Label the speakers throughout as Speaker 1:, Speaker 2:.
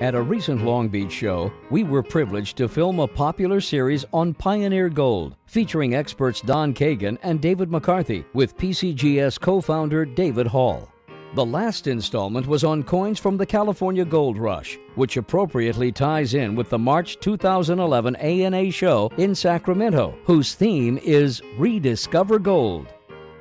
Speaker 1: At a recent Long Beach show, we were privileged to film a popular series on Pioneer Gold, featuring experts Don Kagan and David McCarthy, with PCGS co-founder David Hall. The last installment was on coins from the California Gold Rush, which appropriately ties in with the March 2011 ANA show in Sacramento, whose theme is Rediscover Gold.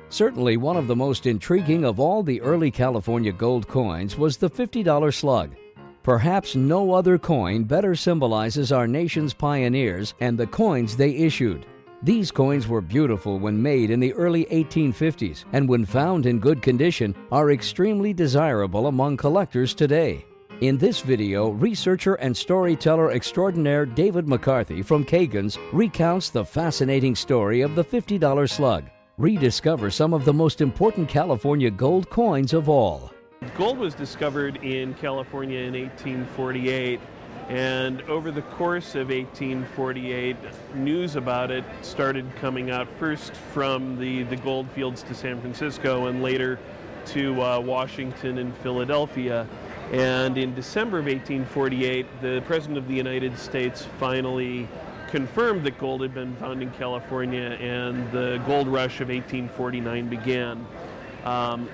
Speaker 1: Certainly one of the most intriguing of all the early California gold coins was the $50 slug. Perhaps no other coin better symbolizes our nation's pioneers and the coins they issued. These coins were beautiful when made in the early 1850s, and when found in good condition, are extremely desirable among collectors today. In this video, researcher and storyteller extraordinaire David McCarthy from Kagan's recounts the fascinating story of the $50 slug. Rediscover some of the most important California gold coins of all.
Speaker 2: Gold was discovered in California in 1848, and over the course of 1848, news about it started coming out first from the gold fields to San Francisco and later to Washington and Philadelphia. And in December of 1848, the President of the United States finally confirmed that gold had been found in California, and the gold rush of 1849 began.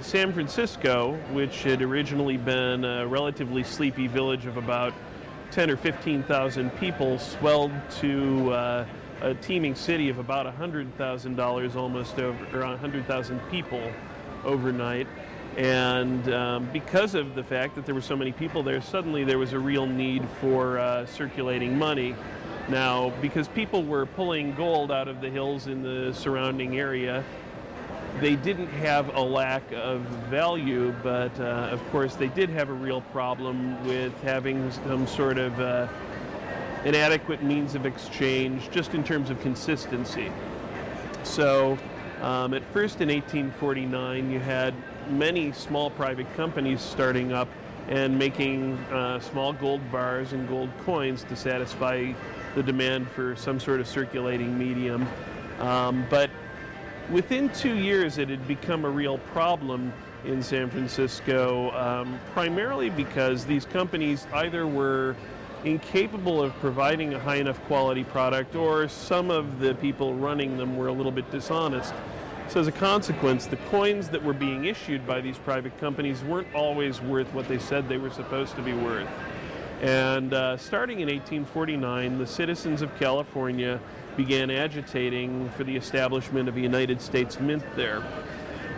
Speaker 2: San Francisco, which had originally been a relatively sleepy village of about 10 or 15,000 people, swelled to a teeming city of about $100,000, almost over 100,000 people overnight. And because of the fact that there were so many people there, suddenly there was a real need for circulating money. Now, because people were pulling gold out of the hills in the surrounding area, they didn't have a lack of value, but of course they did have a real problem with having some sort of inadequate means of exchange, just in terms of consistency. So at first in 1849, you had many small private companies starting up and making small gold bars and gold coins to satisfy the demand for some sort of circulating medium. But within 2 years, it had become a real problem in San Francisco, primarily because these companies either were incapable of providing a high enough quality product, or some of the people running them were a little bit dishonest. So as a consequence, the coins that were being issued by these private companies weren't always worth what they said they were supposed to be worth. And starting in 1849, the citizens of California began agitating for the establishment of a United States Mint there.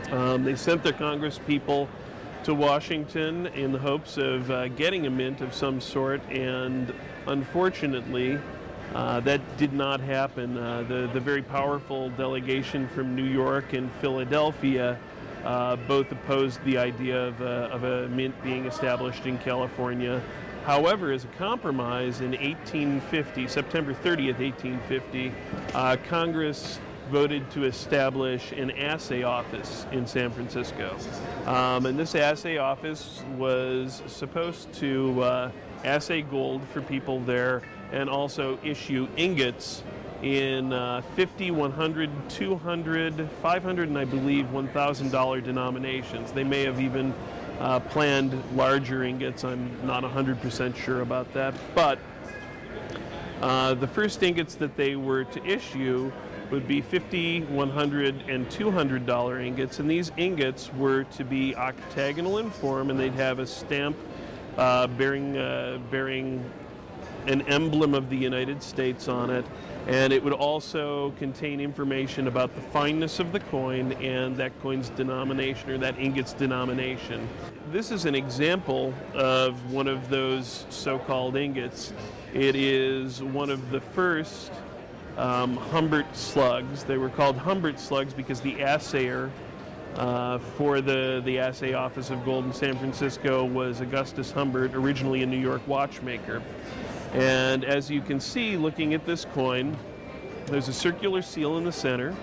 Speaker 2: They sent their Congress people to Washington in the hopes of getting a mint of some sort, and unfortunately that did not happen. The very powerful delegation from New York and Philadelphia both opposed the idea of a mint being established in California. However, as a compromise in 1850, September 30th, 1850, Congress voted to establish an assay office in San Francisco. And this assay office was supposed to assay gold for people there and also issue ingots in 50, 100, 200, 500, and I believe $1,000 denominations. They may have even planned larger ingots. I'm not 100% sure about that. But the first ingots that they were to issue would be $50, $100, and $200 ingots. And these ingots were to be octagonal in form, and they'd have a stamp bearing an emblem of the United States on it. And it would also contain information about the fineness of the coin and that coin's denomination, or that ingot's denomination. This is an example of one of those so-called ingots. It is one of the first Humbert slugs. They were called Humbert slugs because the assayer for the assay office of gold in San Francisco was Augustus Humbert, originally a New York watchmaker. And as you can see, looking at this coin, there's a circular seal in the center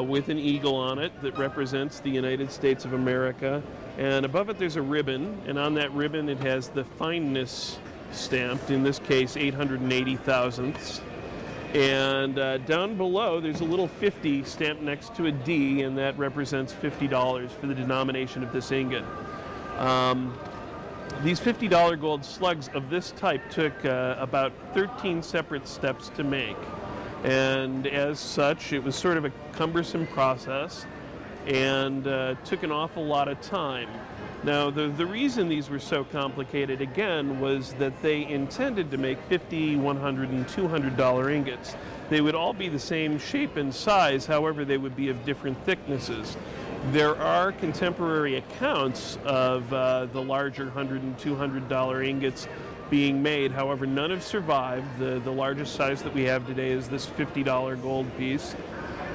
Speaker 2: with an eagle on it that represents the United States of America. And above it there's a ribbon, and on that ribbon it has the fineness stamped, in this case 880 thousandths. And down below there's a little 50 stamped next to a D, and that represents $50 for the denomination of this ingot. These $50 gold slugs of this type took about 13 separate steps to make. And as such, it was sort of a cumbersome process and took an awful lot of time. Now, the reason these were so complicated, again, was that they intended to make $50, $100, and $200 ingots. They would all be the same shape and size, however, they would be of different thicknesses. There are contemporary accounts of the larger $100 and $200 ingots being made. However, none have survived. The largest size that we have today is this $50 gold piece.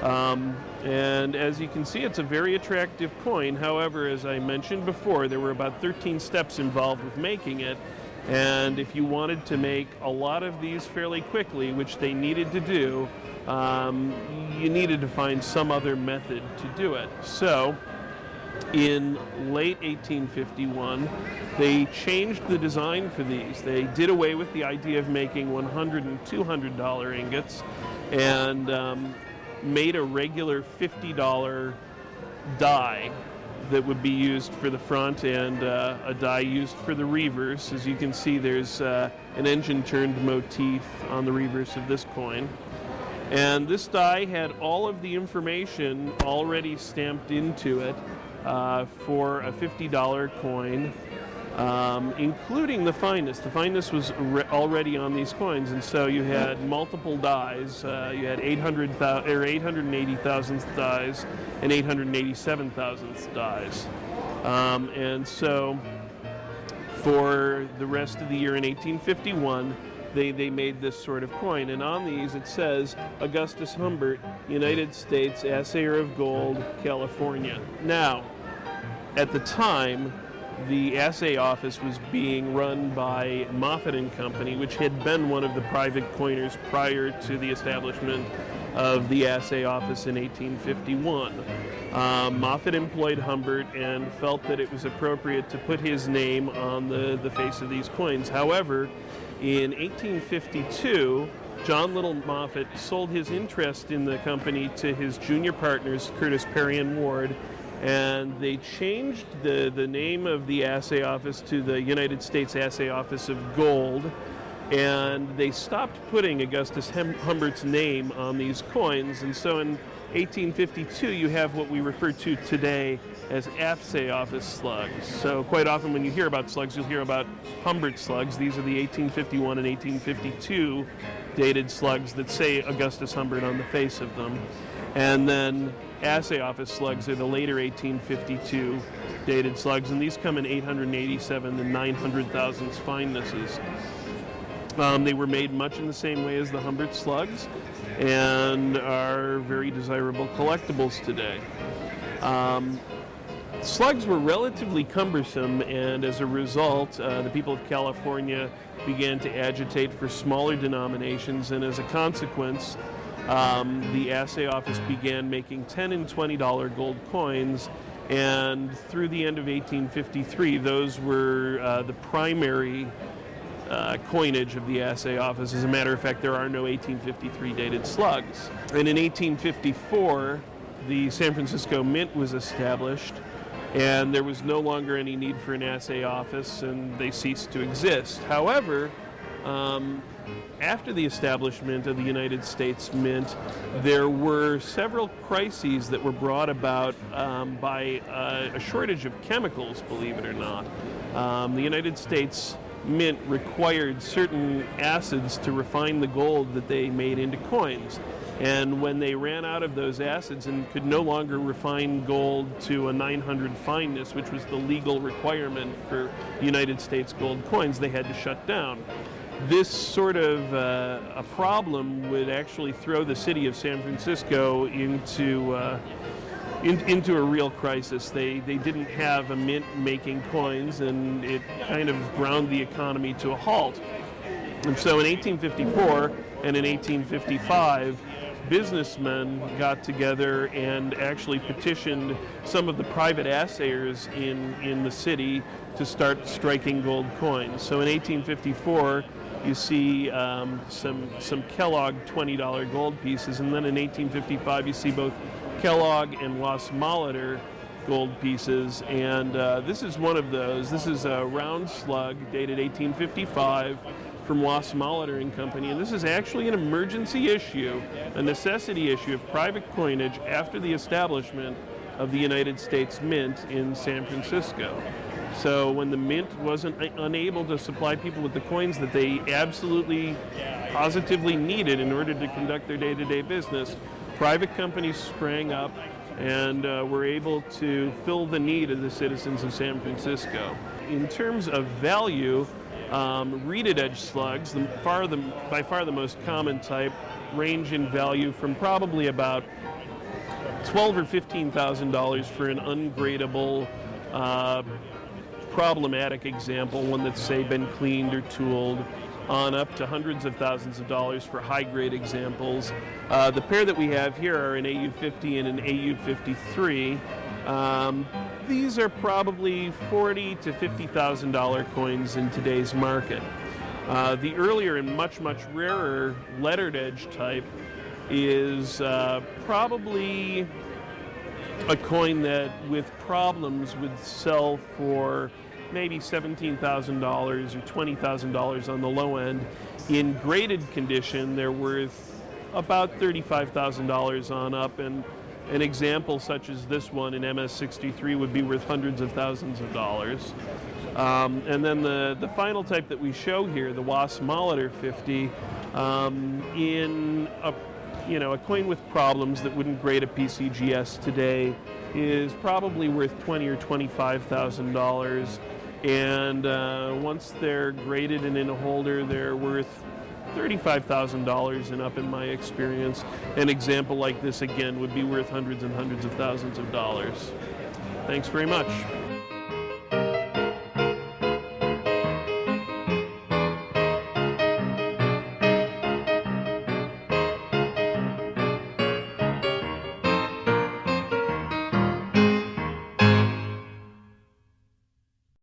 Speaker 2: And as you can see, it's a very attractive coin. However, as I mentioned before, there were about 13 steps involved with making it. And if you wanted to make a lot of these fairly quickly, which they needed to do, you needed to find some other method to do it. So, in late 1851, they changed the design for these. They did away with the idea of making $100 and $200 ingots and made a regular $50 die that would be used for the front and a die used for the reverse. As you can see, there's an engine-turned motif on the reverse of this coin. And this die had all of the information already stamped into it for a $50 coin, including the fineness. The fineness was already on these coins, and so you had multiple dies. You had 880 thousandth dies and 887 thousandth dies. And so for the rest of the year in 1851, they made this sort of coin. And on these it says, Augustus Humbert, United States, Assayer of Gold, California. Now, at the time, the assay office was being run by Moffett and Company, which had been one of the private coiners prior to the establishment of the assay office in 1851. Moffett employed Humbert and felt that it was appropriate to put his name on the face of these coins. However, in 1852, John Little Moffett sold his interest in the company to his junior partners, Curtis Perry and Ward, and they changed the name of the assay office to the United States Assay Office of Gold, and they stopped putting Augustus Humbert's name on these coins. And so in 1852 you have what we refer to today as Assay Office slugs. So quite often when you hear about slugs, you'll hear about Humbert slugs. These are the 1851 and 1852 dated slugs that say Augustus Humbert on the face of them. And then Assay Office slugs are the later 1852 dated slugs, and these come in 887 and 900 thousandths finenesses. They were made much in the same way as the Humbert slugs and are very desirable collectibles today. Slugs were relatively cumbersome, and as a result, the people of California began to agitate for smaller denominations, and as a consequence, the assay office began making $10 and $20 gold coins, and through the end of 1853, those were the primary coinage of the assay office. As a matter of fact, there are no 1853 dated slugs. And in 1854, the San Francisco Mint was established, and there was no longer any need for an assay office, and they ceased to exist. However, after the establishment of the United States Mint, there were several crises that were brought about by a shortage of chemicals, believe it or not. The United States Mint required certain acids to refine the gold that they made into coins. And when they ran out of those acids and could no longer refine gold to a 900 fineness, which was the legal requirement for United States gold coins, they had to shut down. This sort of a problem would actually throw the city of San Francisco into a real crisis. They didn't have a mint making coins, and it kind of ground the economy to a halt. And so in 1854 and in 1855, businessmen got together and actually petitioned some of the private assayers in the city to start striking gold coins. So in 1854, you see some Kellogg $20 gold pieces, and then in 1855 you see both Kellogg and Loss Molitor gold pieces, and this is one of those. This is a round slug dated 1855 from Wasp Molitor and Company, and this is actually an emergency issue, a necessity issue of private coinage after the establishment of the United States Mint in San Francisco. So when the Mint wasn't unable to supply people with the coins that they absolutely, positively needed in order to conduct their day-to-day business, private companies sprang up and were able to fill the need of the citizens of San Francisco. In terms of value, reeded edge slugs, by far the most common type, range in value from probably about $12,000 or $15,000 for an ungradable, problematic example, one that's, say, been cleaned or tooled, on up to hundreds of thousands of dollars for high-grade examples. The pair that we have here are an AU50 and an AU53. These are probably $40,000 to $50,000 coins in today's market. The earlier and much, much rarer lettered edge type is probably a coin that, with problems, would sell for maybe $17,000 or $20,000 on the low end. In graded condition, they're worth about $35,000 on up, and an example such as this one in MS63 would be worth hundreds of thousands of dollars. And then the final type that we show here, the Wasp Molitor 50, in a coin with problems that wouldn't grade a PCGS today, is probably worth $20,000 or $25,000. And once they're graded and in a holder, they're worth $35,000 and up, in my experience. An example like this, again, would be worth hundreds and hundreds of thousands of dollars. Thanks very much.